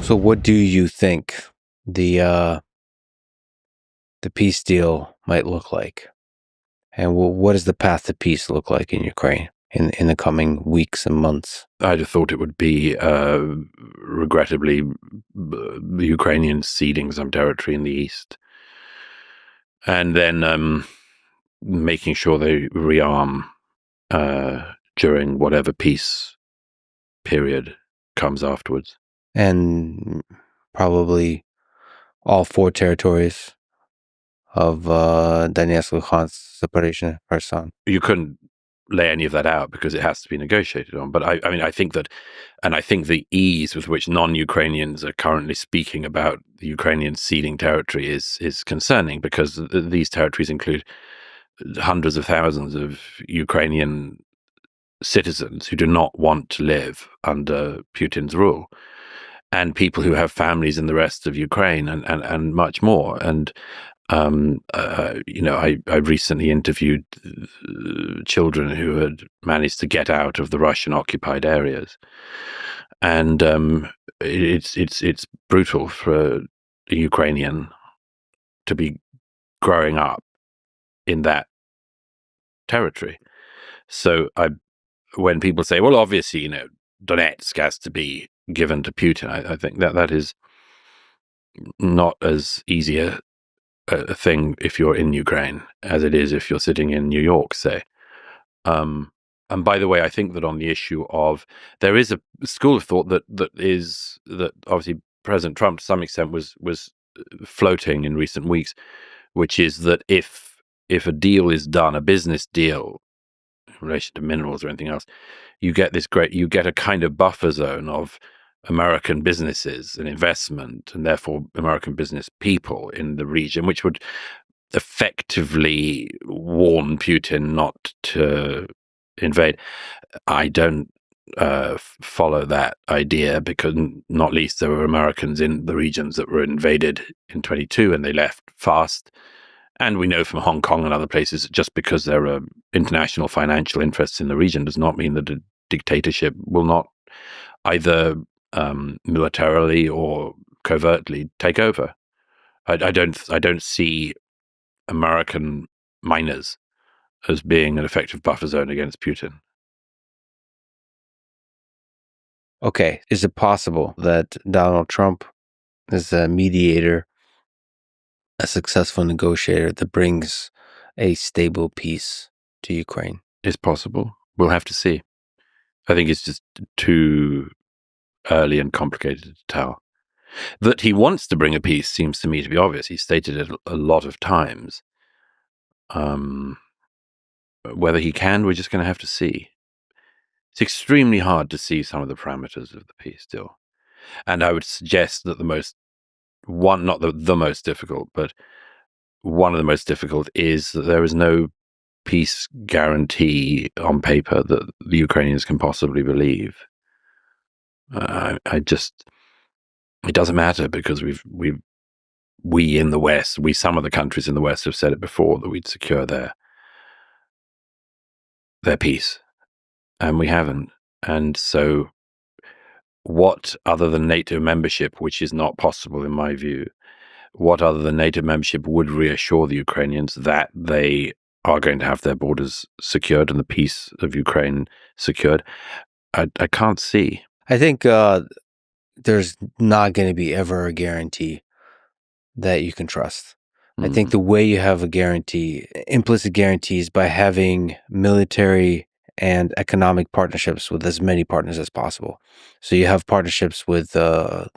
So what do you think the peace deal might look like? And what does the path to peace look like in Ukraine in the coming weeks and months? I'd have thought it would be, regrettably, the Ukrainians ceding some territory in the east, and then making sure they rearm during whatever peace period comes afterwards. And probably all 4 territories of Donetsk, Luhansk, Zaporizhzhia, Kherson. You couldn't lay any of that out because it has to be negotiated on. But I mean, I think that, and I think the ease with which non-Ukrainians are currently speaking about the Ukrainians ceding territory is concerning, because these territories include hundreds of thousands of Ukrainian citizens who do not want to live under Putin's rule, and people who have families in the rest of Ukraine, and much more. And I recently interviewed children who had managed to get out of the Russian occupied areas, and it's brutal for a Ukrainian to be growing up in that territory. So when people say, well, obviously, Donetsk has to be given to Putin, I think that is not as easy a thing if you're in Ukraine as it is if you're sitting in New York, say. And by the way, I think that on the issue of, there is a school of thought that obviously President Trump to some extent was floating in recent weeks, which is that if a deal is done, a business deal in relation to minerals or anything else, you get a kind of buffer zone of American businesses and investment, and therefore American business people in the region, which would effectively warn Putin not to invade. I don't follow that idea, because not least there were Americans in the regions that were invaded in 22 and they left fast. And we know from Hong Kong and other places that just because there are international financial interests in the region does not mean that a dictatorship will not either militarily or covertly take over. I don't see American miners as being an effective buffer zone against Putin. Okay, is it possible that Donald Trump is a mediator, a successful negotiator that brings a stable peace to Ukraine? It's possible. We'll have to see. I think it's just too early and complicated to tell. That he wants to bring a peace seems to me to be obvious. He stated it a lot of times. Whether he can, we're just going to have to see. It's extremely hard to see some of the parameters of the peace deal. And I would suggest that not the most difficult, but one of the most difficult is that there is no peace guarantee on paper that the Ukrainians can possibly believe. It doesn't matter, because we in the West, some of the countries in the West have said it before, that we'd secure their peace, and we haven't. And so what other than NATO membership, which is not possible in my view, what other than NATO membership would reassure the Ukrainians that they are going to have their borders secured and the peace of Ukraine secured? I can't see. I think there's not going to be ever a guarantee that you can trust. I think the way you have a guarantee, implicit guarantees, by having military and economic partnerships with as many partners as possible. So you have partnerships with the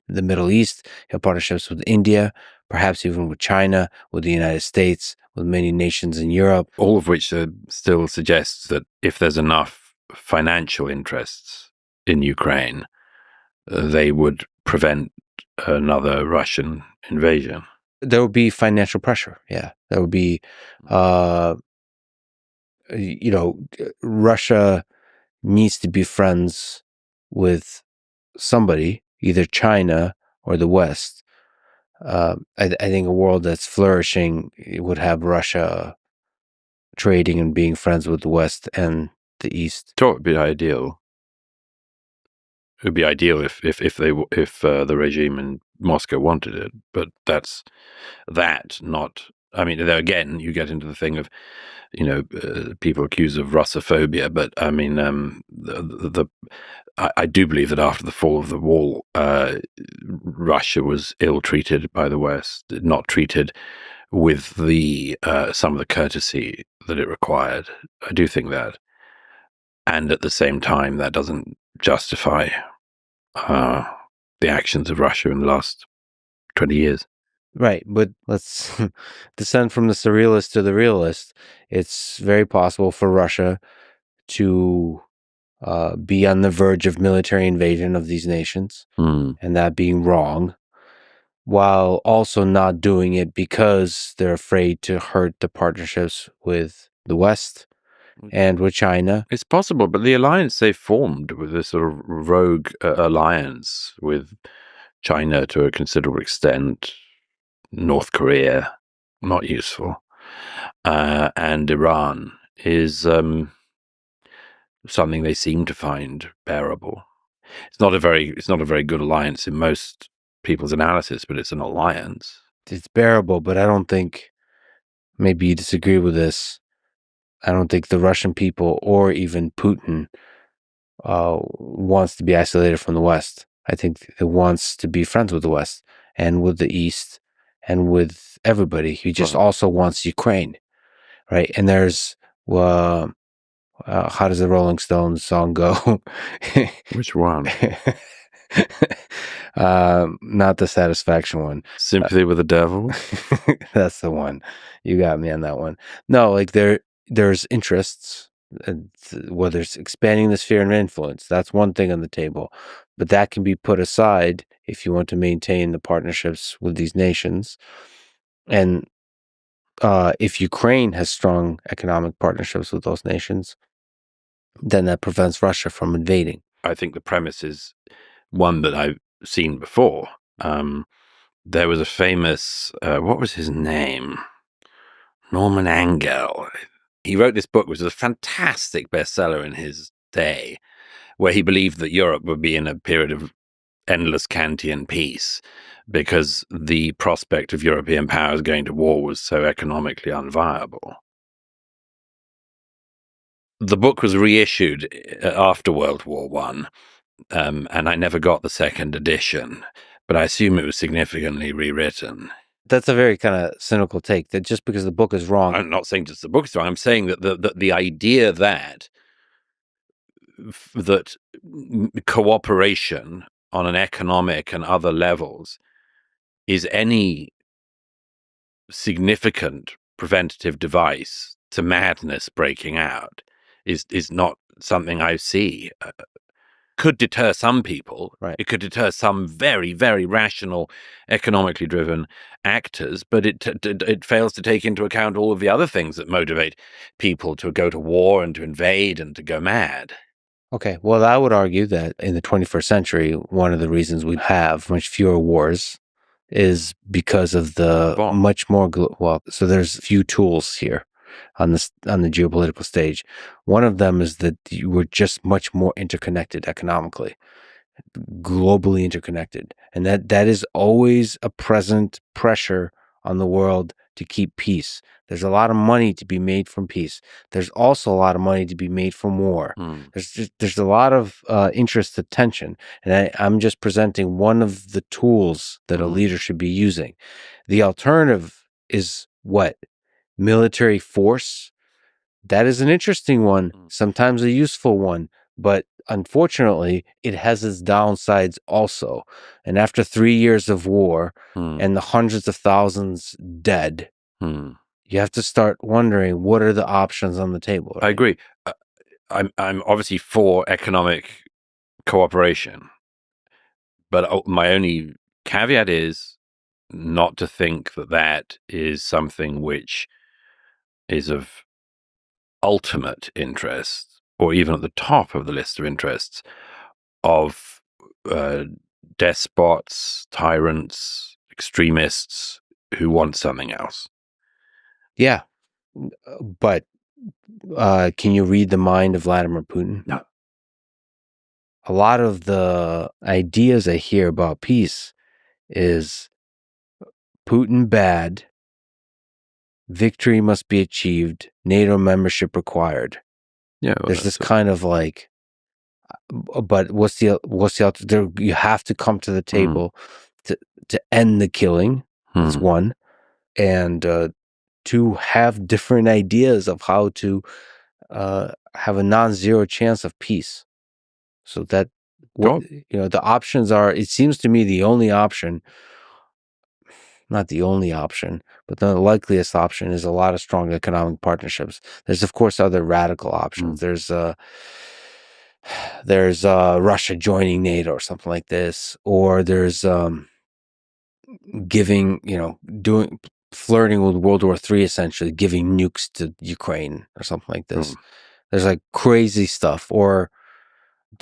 Middle East, you have partnerships with India, perhaps even with China, with the United States, with many nations in Europe. All of which still suggests that if there's enough financial interests in Ukraine, they would prevent another Russian invasion. There would be financial pressure. Yeah, there would be, Russia needs to be friends with somebody, either China or the West. I think a world that's flourishing would have Russia trading and being friends with the West and the East. That would be ideal. It would be ideal if the regime in Moscow wanted it, but that's that. Not. I mean, there again, you get into the thing of, people accused of Russophobia, but I mean, I do believe that after the fall of the wall, Russia was ill-treated by the West, not treated with the some of the courtesy that it required. I do think that, and at the same time, that doesn't justify the actions of Russia in the last 20 years. Right, but let's descend from the surrealist to the realist. It's very possible for Russia to be on the verge of military invasion of these nations, and that being wrong, while also not doing it because they're afraid to hurt the partnerships with the West and with China. It's possible, but the alliance they formed, with this sort of rogue alliance with China to a considerable extent, North Korea, not useful, and Iran, is something they seem to find bearable. It's not a very good alliance in most people's analysis, but it's an alliance. It's bearable, but I don't think, maybe you disagree with this, I don't think the Russian people or even Putin wants to be isolated from the West. I think it wants to be friends with the West and with the East and with everybody. He just also wants Ukraine, right? And there's, how does the Rolling Stones song go? Which one? Not the Satisfaction one. Sympathy with the Devil? That's the one. You got me on that one. No, like there's interests, whether it's expanding the sphere of influence, that's one thing on the table, but that can be put aside if you want to maintain the partnerships with these nations. And if Ukraine has strong economic partnerships with those nations, then that prevents Russia from invading. I think the premise is one that I've seen before. There was a famous, what was his name? Norman Angell. He wrote this book, which was a fantastic bestseller in his day, where he believed that Europe would be in a period of endless Kantian peace because the prospect of European powers going to war was so economically unviable. The book was reissued after World War I, and I never got the second edition, but I assume it was significantly rewritten. That's a very kind of cynical take, that just because the book is wrong. I'm not saying just the book is wrong. I'm saying that the idea that cooperation on an economic and other levels is any significant preventative device to madness breaking out is not something I see. Could deter some people. Right. It could deter some very, very rational, economically driven actors, but it fails to take into account all of the other things that motivate people to go to war and to invade and to go mad. Okay, well, I would argue that in the 21st century, one of the reasons we have much fewer wars is because of the much more so there's few tools here on the geopolitical stage. One of them is that you were just much more interconnected economically, globally interconnected, and that is always a present pressure on the world to keep peace. There's a lot of money to be made from peace. There's also a lot of money to be made from war. There's a lot of interest to tension, and I'm just presenting one of the tools that a leader should be using. The alternative is what? Military force. That is an interesting one, sometimes a useful one, but unfortunately, it has its downsides also. And after 3 years of war and the hundreds of thousands dead, you have to start wondering, what are the options on the table? Right? I agree. I'm obviously for economic cooperation, but my only caveat is not to think that is something which is of ultimate interest, or even at the top of the list of interests of despots, tyrants, extremists who want something else. Yeah, but can you read the mind of Vladimir Putin? No. a lot of the ideas I hear about peace is Putin bad, victory must be achieved, NATO membership required. Yeah, well, There's this kind of like, but what's the there? You have to come to the table to end the killing. That's one, and to have different ideas of how to have a non-zero chance of peace. So that what the options are. It seems to me the only option, not the only option, but the likeliest option is a lot of strong economic partnerships. There's of course other radical options. There's Russia joining NATO or something like this, or there's giving, doing flirting with World War III, essentially giving nukes to Ukraine or something like this. There's like crazy stuff, or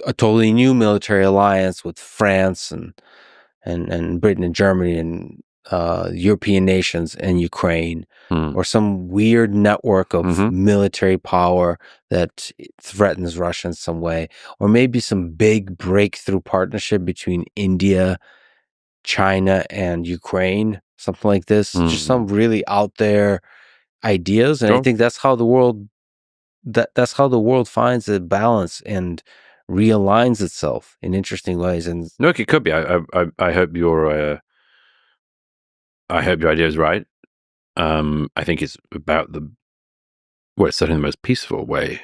a totally new military alliance with France and Britain and Germany and European nations and Ukraine, or some weird network of military power that threatens Russia in some way, or maybe some big breakthrough partnership between India, China, and Ukraine, something like this. Just some really out there ideas, and I think that's how the world that's how the world finds a balance and realigns itself in interesting ways. And look, it could be. I hope your idea is right. I think it's about it's certainly the most peaceful way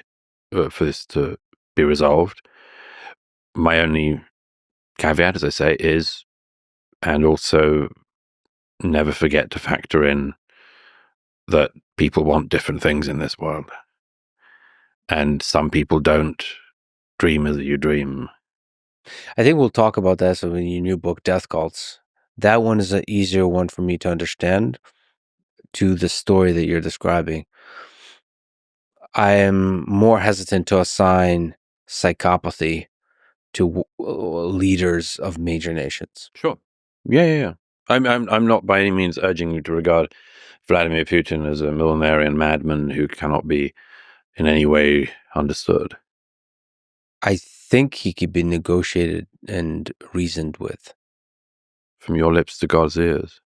for this to be resolved. My only caveat, as I say, is, and also never forget to factor in that people want different things in this world. And some people don't dream as you dream. I think we'll talk about that. So in your new book, Death Cults, that one is an easier one for me to understand to the story that you're describing. I am more hesitant to assign psychopathy to leaders of major nations. Sure. Yeah. I'm not by any means urging you to regard Vladimir Putin as a millenarian madman who cannot be in any way understood. I think he could be negotiated and reasoned with. From your lips to God's ears.